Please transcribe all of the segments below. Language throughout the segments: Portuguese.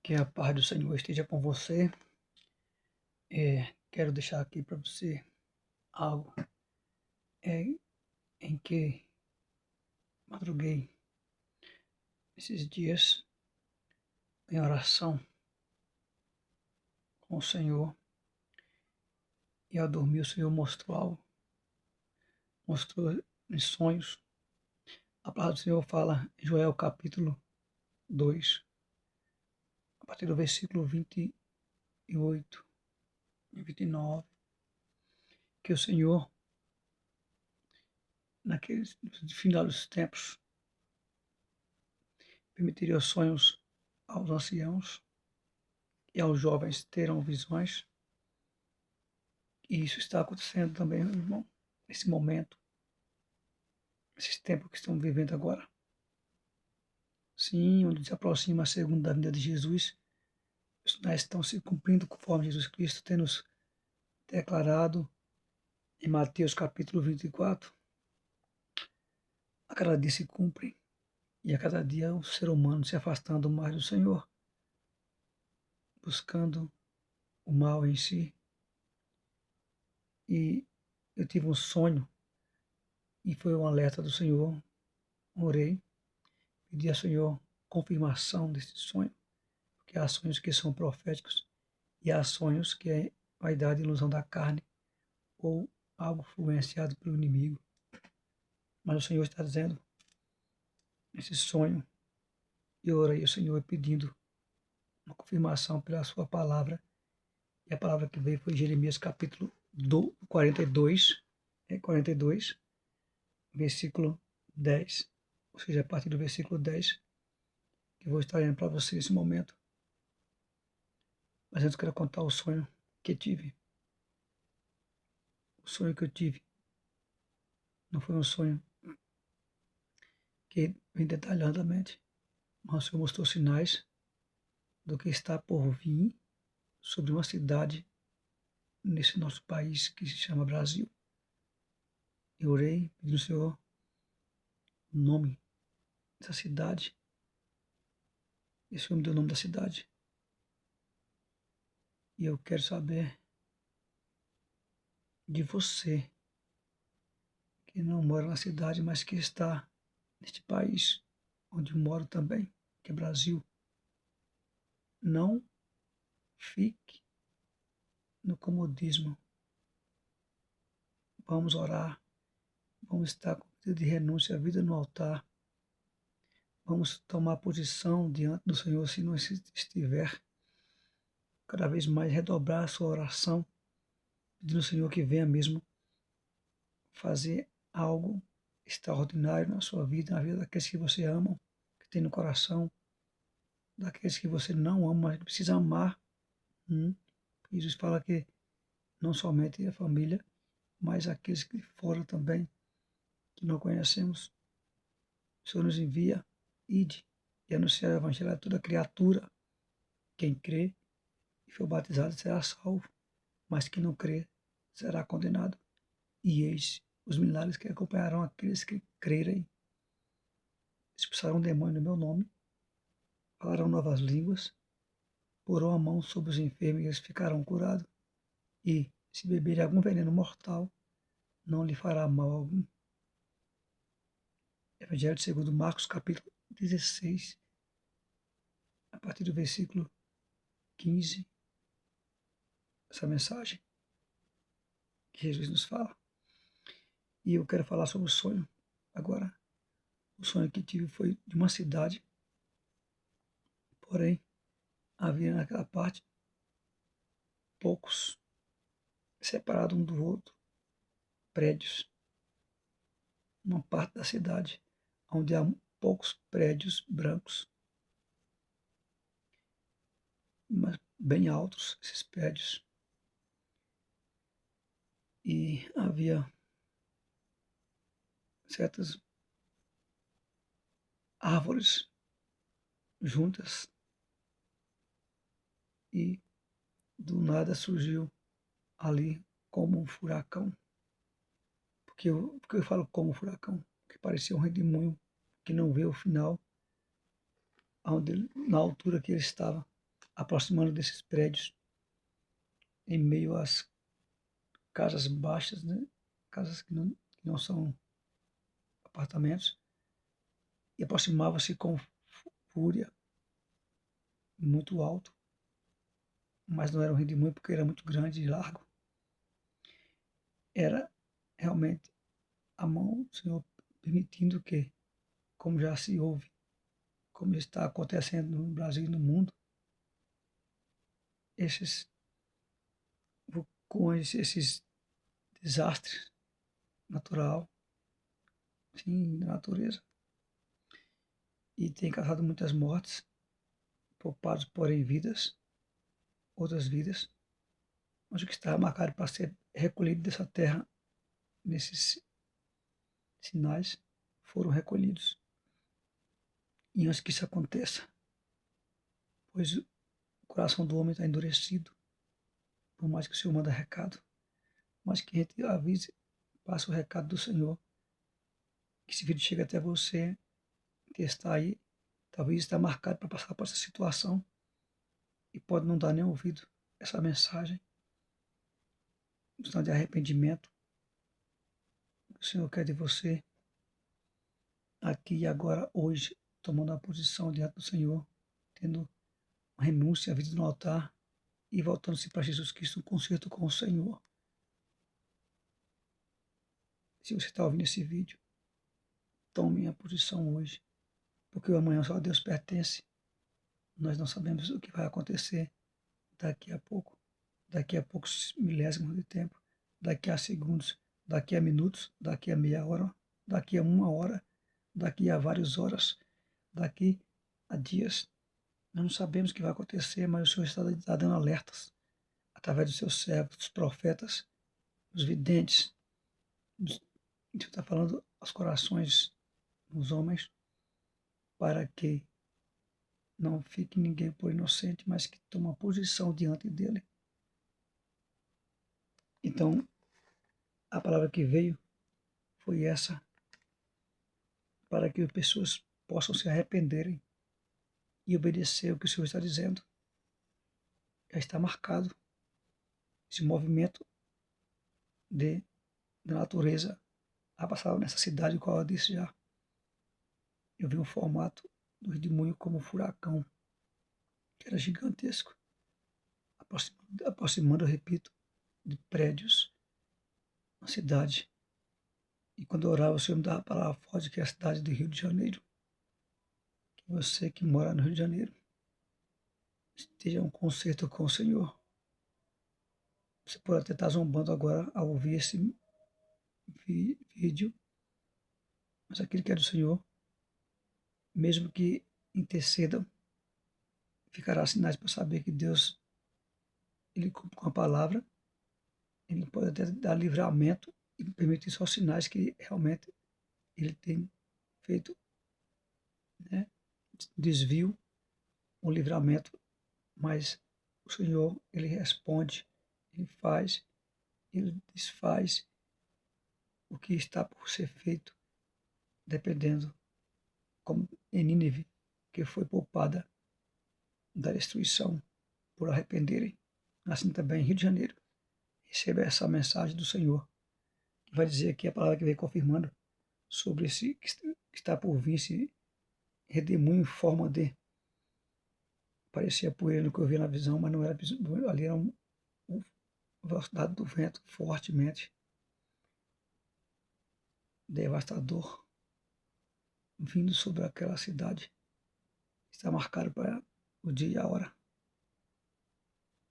Que a paz do Senhor esteja com você. Quero deixar aqui para você algo é, em que madruguei esses dias em oração com o Senhor, e ao dormir o Senhor mostrou algo, mostrou em sonhos. A palavra do Senhor fala em Joel capítulo 2, a partir do versículo 28 e 29, que o Senhor, naqueles final dos tempos, permitiria os sonhos aos anciãos e aos jovens terão visões. E isso está acontecendo também, meu irmão, nesse momento, nesses tempos que estamos vivendo agora. Sim, onde se aproxima a segunda vinda de Jesus, os sinais estão se cumprindo conforme Jesus Cristo tem nos declarado em Mateus capítulo 24. A cada dia se cumprem, e a cada dia o ser humano se afastando mais do Senhor, buscando o mal em si. E eu tive um sonho, e foi um alerta do Senhor. Orei, pedi ao Senhor confirmação desse sonho, porque há sonhos que são proféticos e há sonhos que é vaidade e ilusão da carne ou algo influenciado pelo inimigo. Mas o Senhor está dizendo, nesse sonho, eu orei ao Senhor pedindo uma confirmação pela sua palavra, e a palavra que veio foi Jeremias capítulo 42, 42, versículo 10, ou seja, a partir do versículo 10, que eu vou estar lendo para você nesse momento. Mas antes eu quero contar o sonho que tive. O sonho que eu tive não foi um sonho que vem detalhadamente, mas o Senhor mostrou sinais do que está por vir sobre uma cidade nesse nosso país que se chama Brasil. Eu orei, pedi ao Senhor o nome dessa cidade. E o Senhor me deu o nome da cidade. E eu quero saber de você, que não mora na cidade, mas que está neste país, onde eu moro também, que é Brasil. Não fique no comodismo. Vamos orar. Vamos estar com pedido de renúncia à vida no altar. Vamos tomar posição diante do Senhor se não estiver. Cada vez mais redobrar a sua oração, pedindo ao Senhor que venha mesmo fazer algo extraordinário na sua vida, na vida daqueles que você ama, que tem no coração, daqueles que você não ama, mas precisa amar. Jesus fala que não somente a família, mas aqueles que foram também, que não conhecemos. O Senhor nos envia, ide e anunciar o evangelho a toda criatura. Quem crê e for batizado será salvo, mas quem não crê será condenado. E eis os milagres que acompanharão aqueles que crerem. Expulsarão demônio no meu nome, falarão novas línguas, porão a mão sobre os enfermos e eles ficarão curados. E, se beberem algum veneno mortal, não lhe fará mal algum. Evangelho segundo Marcos, capítulo 16, a partir do versículo 15, essa mensagem que Jesus nos fala. E eu quero falar sobre o sonho agora. O sonho que tive foi de uma cidade, porém, havia naquela parte poucos, separados um do outro, prédios. Uma parte da cidade onde há poucos prédios brancos, mas bem altos esses prédios. E havia certas árvores juntas e do nada surgiu ali como um furacão. Porque eu falo como furacão? Porque parecia um redemoinho que não vê o final, onde, na altura que ele estava. aproximando desses prédios, em meio às casas baixas, né? Casas que não são apartamentos, e aproximava-se com fúria, muito alto, mas não era um redemoinho porque era muito grande e largo. Era realmente a mão do Senhor permitindo que, como já se ouve, como está acontecendo no Brasil e no mundo, esses vulcões, esses desastres natural, sim, da natureza, e tem causado muitas mortes, poupados, porém, vidas, outras vidas, mas o que está marcado para ser recolhido dessa terra, nesses sinais, foram recolhidos. E antes que isso aconteça, pois o coração do homem está endurecido, por mais que o Senhor manda recado, mas que a gente avise, passe o recado do Senhor, que esse vídeo chegue até você, que está aí, talvez está marcado para passar por essa situação, e pode não dar nem ouvido essa mensagem, questão de arrependimento, o Senhor quer de você, aqui e agora, hoje, tomando a posição diante do Senhor, tendo renúncia à vida no altar e voltando-se para Jesus Cristo, um concerto com o Senhor. Se você está ouvindo esse vídeo, tome a posição hoje, porque o amanhã só a Deus pertence. Nós não sabemos o que vai acontecer daqui a poucos milésimos de tempo, daqui a segundos, daqui a minutos, daqui a meia hora, daqui a uma hora, daqui a várias horas, daqui a dias. Nós não sabemos o que vai acontecer, mas o Senhor está dando alertas através dos seus servos, dos profetas, dos videntes. O Senhor está falando aos corações dos homens para que não fique ninguém por inocente, mas que tome uma posição diante dele. Então, a palavra que veio foi essa, para que as pessoas possam se arrependerem e obedecer o que o Senhor está dizendo. Já está marcado esse movimento da natureza a passar nessa cidade, qual eu disse já. Eu vi um formato do redemoinho como um furacão, que era gigantesco, aproximando, eu repito, de prédios na cidade. E quando eu orava, o Senhor me dava a palavra forte, que é a cidade do Rio de Janeiro. Que você que mora no Rio de Janeiro esteja um concerto com o Senhor. Você pode até estar zombando agora ao ouvir esse vídeo, mas aquele que é do Senhor, mesmo que intercedam, ficará sinais para saber que Deus, Ele cumpre com a palavra, Ele pode até dar livramento e permitir só sinais que realmente Ele tem feito, né, desvio, um livramento, mas o Senhor, Ele responde, Ele faz, Ele desfaz o que está por ser feito, dependendo, como em Nínive, que foi poupada da destruição por arrependerem. Assim também em Rio de Janeiro, receba essa mensagem do Senhor, que vai dizer aqui a palavra que vem confirmando sobre esse que está por vir, esse redemoinho em forma de, parecia poeira no que eu vi na visão, mas não era, ali era velocidade do vento fortemente devastador vindo sobre aquela cidade. Está marcado para o dia e a hora.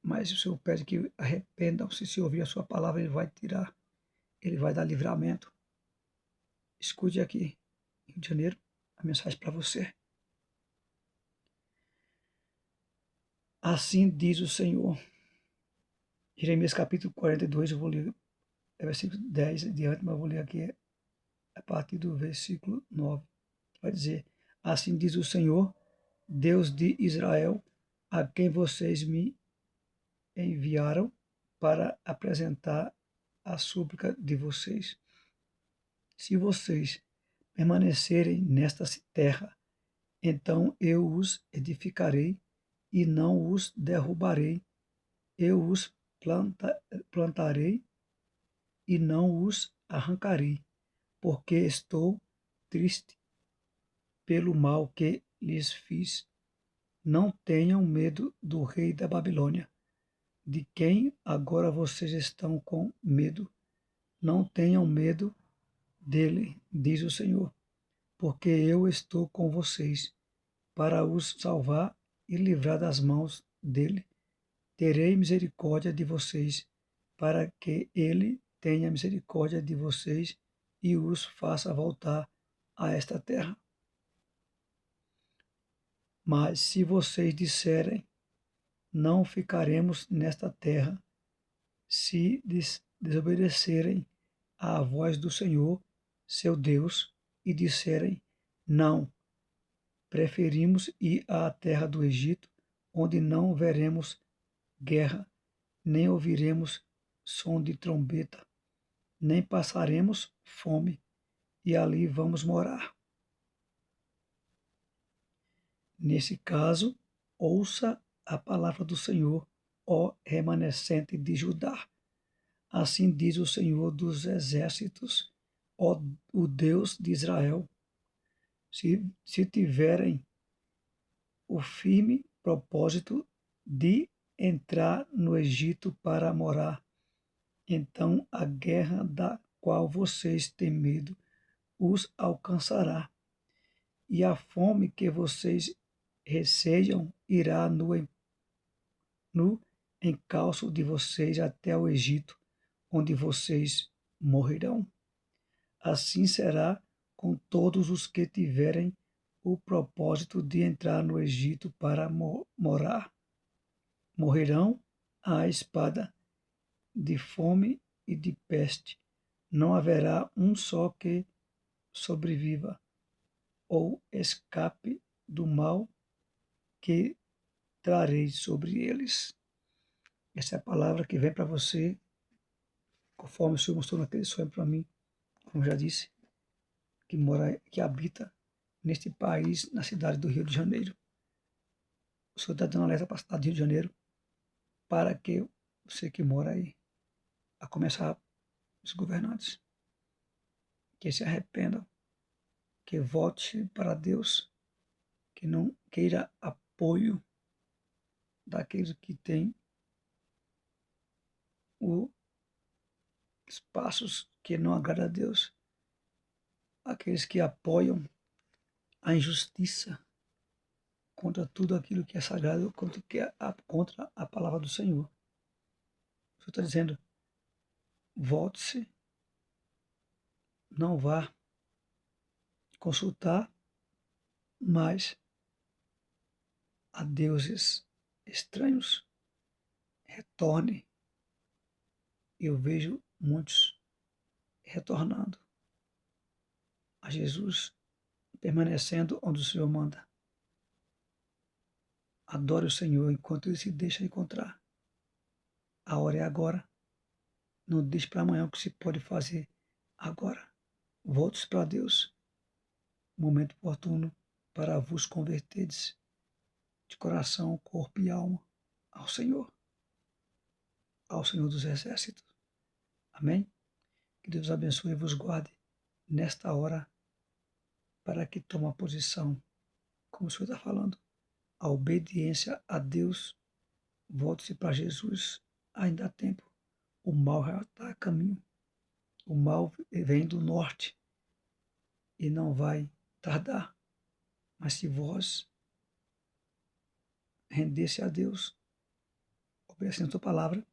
Mas o Senhor pede que arrependam-se. Se ouvir a sua palavra, Ele vai tirar, Ele vai dar livramento. Escute aqui, Rio de Janeiro, a mensagem para você. Assim diz o Senhor. Jeremias capítulo 42, eu vou ler, versículo 10 adiante, mas eu vou ler aqui a partir do versículo 9. Vai dizer: assim diz o Senhor, Deus de Israel, a quem vocês me enviaram para apresentar a súplica de vocês. Se vocês permanecerem nesta terra, então eu os edificarei e não os derrubarei. Eu os plantarei e não os arrancarei, porque estou triste pelo mal que lhes fiz. Não tenham medo do rei da Babilônia, de quem agora vocês estão com medo. Não tenham medo dele, diz o Senhor, porque eu estou com vocês para os salvar e livrar das mãos dele. Terei misericórdia de vocês, para que ele tenha misericórdia de vocês e os faça voltar a esta terra. Mas se vocês disserem, não ficaremos nesta terra, se desobedecerem à voz do Senhor, seu Deus, e disserem, não, preferimos ir à terra do Egito, onde não veremos guerra, nem ouviremos som de trombeta, nem passaremos fome, e ali vamos morar. Nesse caso, ouça a palavra do Senhor, ó remanescente de Judá. Assim diz o Senhor dos exércitos, ó o Deus de Israel. Se tiverem o firme propósito de entrar no Egito para morar, então a guerra da qual vocês têm medo os alcançará, e a fome que vocês receiam irá no encalço de vocês até o Egito, onde vocês morrerão. Assim será com todos os que tiverem o propósito de entrar no Egito para morar. Morrerão à espada, de fome e de peste. Não haverá um só que sobreviva ou escape do mal que trarei sobre eles. Essa é a palavra que vem para você, conforme o Senhor mostrou naquele sonho para mim, como já disse, que habita neste país, na cidade do Rio de Janeiro. O Senhor está dando alerta para a cidade do Rio de Janeiro, para que você que mora aí, a começar os governantes, que se arrependam, que volte para Deus, que não queira apoio daqueles que têm os passos que não agradam a Deus, aqueles que apoiam a injustiça contra tudo aquilo que é sagrado, contra a palavra do Senhor. O Senhor está dizendo, volte-se, não vá consultar mais a deuses estranhos, retorne. Eu vejo muitos retornando a Jesus, permanecendo onde o Senhor manda. Adore o Senhor enquanto ele se deixa encontrar. A hora é agora. Não deixe para amanhã o que se pode fazer agora. Volte para Deus. Momento oportuno para vos converterdes de coração, corpo e alma ao Senhor dos exércitos. Amém? Que Deus abençoe e vos guarde nesta hora para que tome a posição, como o Senhor está falando, a obediência a Deus. Volte-se para Jesus, ainda há tempo. O mal já está a caminho. O mal vem do norte e não vai tardar. Mas se vós render-se a Deus, obedecendo a sua palavra,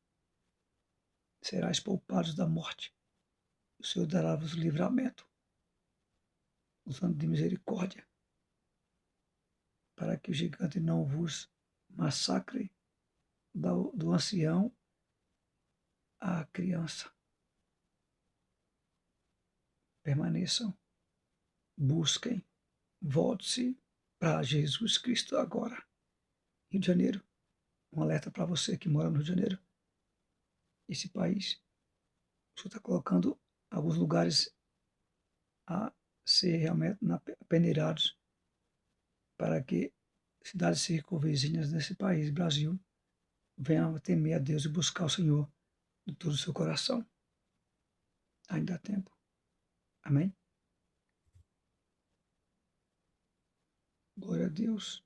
serás poupados da morte. O Senhor dará-vos livramento, usando de misericórdia, para que o gigante não vos massacre do ancião à criança. Permaneçam, busquem, volte-se para Jesus Cristo agora. Rio de Janeiro, um alerta para você que mora no Rio de Janeiro. Esse país, o Senhor está colocando alguns lugares a ser realmente peneirados para que cidades circunvizinhas nesse país, Brasil, venha temer a Deus e buscar o Senhor de todo o seu coração. Ainda há tempo. Amém? Glória a Deus.